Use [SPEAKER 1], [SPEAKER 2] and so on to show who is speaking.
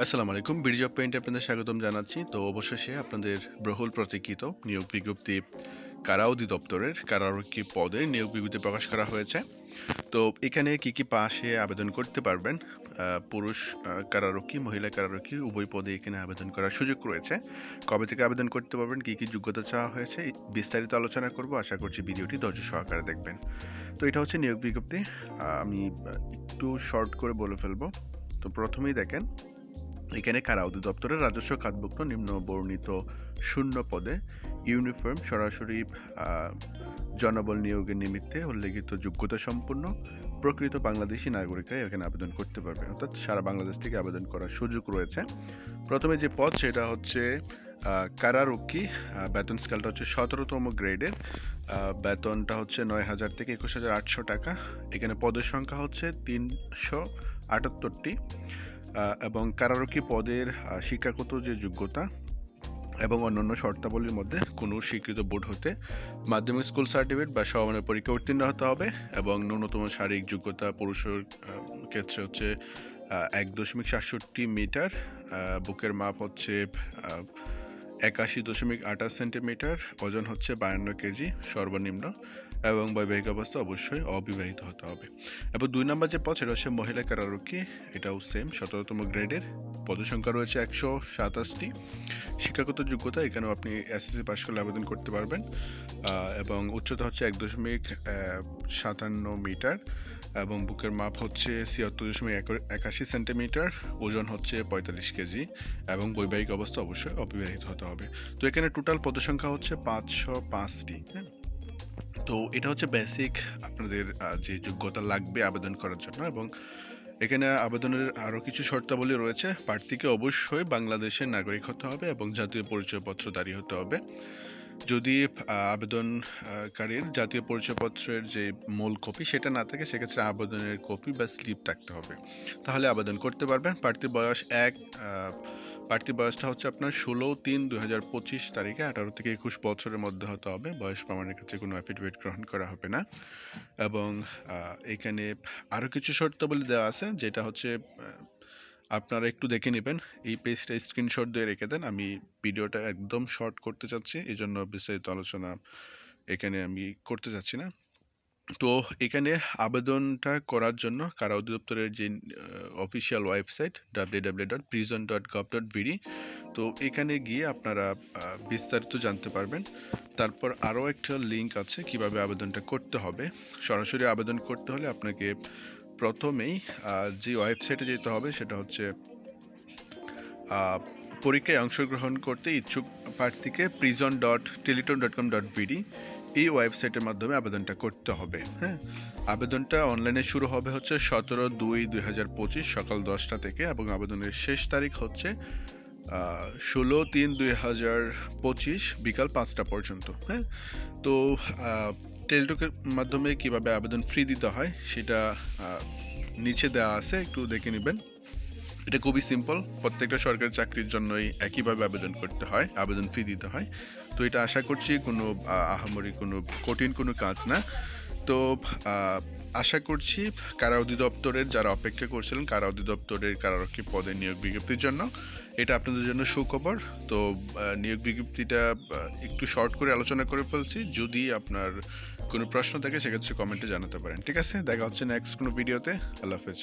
[SPEAKER 1] আসসালামু আলাইকুম। বিডি পেইন্টে আপনাদের স্বাগতম জানাচ্ছি। তো অবশেষে আপনাদের বহুল প্রতীক্ষিত নিয়োগ বিজ্ঞপ্তি কারা অধিদপ্তরের কারারক্ষী পদে নিয়োগ বিজ্ঞপ্তি প্রকাশ করা হয়েছে। তো এখানে কি পাশে আবেদন করতে পারবেন। পুরুষ কারারক্ষী, মহিলা কারারক্ষী উভয় পদে এখানে আবেদন করার সুযোগ রয়েছে। কবে থেকে আবেদন করতে পারবেন, কি যোগ্যতা চাওয়া হয়েছে, বিস্তারিত আলোচনা করব। আশা করছি ভিডিওটি ধৈর্য সহকারে দেখবেন। তো এটা হচ্ছে নিয়োগ বিজ্ঞপ্তি। আমি একটু শর্ট করে বলে ফেলবো। তো প্রথমেই দেখেন, এখানে কারা অধিদপ্তরের রাজস্ব খাতভুক্ত নিম্ন বর্ণিত শূন্য পদে ইউনিফর্ম সরাসরি জনবল নিয়োগের নিমিত্তে উল্লেখিত যোগ্যতা সম্পন্ন প্রকৃত বাংলাদেশি নাগরিকরাই এখানে আবেদন করতে পারবে, অর্থাৎ সারা বাংলাদেশ থেকে আবেদন করার সুযোগ রয়েছে। প্রথমে যে পদ সেটা হচ্ছে কারারক্ষী। বেতন স্কেলটা হচ্ছে 17তম গ্রেডের। বেতনটা হচ্ছে 9,000 থেকে 21,800 টাকা। এখানে পদের সংখ্যা হচ্ছে 378টি এবং কারারক্ষী পদের শিক্ষাগত যে যোগ্যতা এবং অন্যান্য শর্তাবলীর মধ্যে কোনো স্বীকৃত বোর্ড হতে মাধ্যমিক স্কুল সার্টিফিকেট বা সমমানের পরীক্ষা উত্তীর্ণ হতে হবে এবং ন্যূনতম শারীরিক যোগ্যতা পুরুষের ক্ষেত্রে হচ্ছে 1.67 মিটার, বুকের মাপ হচ্ছে 81.28 সেন্টিমিটার, ওজন হচ্ছে 52 কেজি সর্বনিম্ন এবং বৈবাহিক অবস্থা অবশ্যই অবিবাহিত হতে হবে। এবং 2 নম্বর যে পদ সেটা হচ্ছে মহিলা কারারক্ষী। এটাও সেম 17তম গ্রেডের। পদসংখ্যা রয়েছে 127টি। শিক্ষাগত যোগ্যতা এখানেও আপনি এসএসসি পাস করলে আবেদন করতে পারবেন এবং উচ্চতা হচ্ছে 1.57 মিটার এবং বুকের মাপ হচ্ছে 76.81 সেন্টিমিটার, ওজন হচ্ছে 45 কেজি এবং বৈবাহিক অবস্থা অবশ্যই অবিবাহিত হতে হবে। তো এখানে টোটাল পদসংখ্যা হচ্ছে 505টি। হ্যাঁ, তো এটা হচ্ছে বেসিক আপনাদের যে যোগ্যতা লাগবে আবেদন করার জন্য। এবং এখানে আবেদনের আরও কিছু শর্তাবলী রয়েছে। প্রার্থীকে অবশ্যই বাংলাদেশের নাগরিক হতে হবে এবং জাতীয় পরিচয়পত্রধারী হতে হবে। যদি আবেদনকারীর জাতীয় পরিচয়পত্রের যে মূল কপি সেটা না থাকে, সেক্ষেত্রে আবেদনের কপি বা স্লিপ থাকতে হবে, তাহলে আবেদন করতে পারবেন। প্রার্থীর বয়সটা হচ্ছে আপনার 16/3/2025 তারিখে 18 থেকে 21 বছরের মধ্যে হতে হবে। বয়স প্রমাণের ক্ষেত্রে কোনো অ্যাফিডেভিট গ্রহণ করা হবে না। এবং এখানে আরও কিছু শর্তাবলী দেওয়া আছে, যেটা হচ্ছে আপনারা একটু দেখে নেবেন। এই পেজটা স্ক্রিনশট দিয়ে রেখে দেন। আমি ভিডিওটা একদম শর্ট করতে চাচ্ছি, এই জন্য বিস্তারিত আলোচনা এখানে আমি করতে চাচ্ছি না। তো এখানে আবেদনটা করার জন্য কারা অধিদপ্তরের যে অফিসিয়াল ওয়েবসাইট www.prison.gov.bd, তো এখানে গিয়ে আপনারা বিস্তারিত জানতে পারবেন। তারপর আরও একটা লিঙ্ক আছে কিভাবে আবেদনটা করতে হবে। সরাসরি আবেদন করতে হলে আপনাকে প্রথমেই যে ওয়েবসাইটে যেতে হবে সেটা হচ্ছে পরীক্ষায় অংশগ্রহণ করতে ইচ্ছুক প্রার্থীকে prison.teleton.com.bd এই ওয়েবসাইটের মাধ্যমে আবেদনটা করতে হবে। হ্যাঁ, আবেদনটা অনলাইনে শুরু হবে হচ্ছে 17/2/2025 সকাল 10টা থেকে এবং আবেদনের শেষ তারিখ হচ্ছে 16/3/2025 বিকাল 5টা পর্যন্ত। হ্যাঁ, তো টেলিটকের মাধ্যমে কিভাবে আবেদন ফি দিতে হয় সেটা নিচে দেওয়া আছে, একটু দেখে নেবেন। এটা খুবই সিম্পল, প্রত্যেকটা সরকারি চাকরির জন্যই একইভাবে আবেদন করতে হয়, আবেদন ফি দিতে হয়। তো এটা আশা করছি কোনো আহামরি কোনো কঠিন কোনো কাজ না। তো আশা করছি কারা অধিদপ্তরের যারা অপেক্ষা করছিলেন কারা অধিদপ্তরের কারারক্ষী পদে নিয়োগ বিজ্ঞপ্তির জন্য, এটা আপনাদের জন্য সুখবর। তো নিয়োগ বিজ্ঞপ্তিটা একটু শর্ট করে আলোচনা করে ফেলছি। যদি আপনার কোনো প্রশ্ন থাকে সেক্ষেত্রে কমেন্টে জানাতে পারেন। ঠিক আছে, দেখা হচ্ছে নেক্সট কোনো ভিডিওতে। আল্লাহ হাফেজ।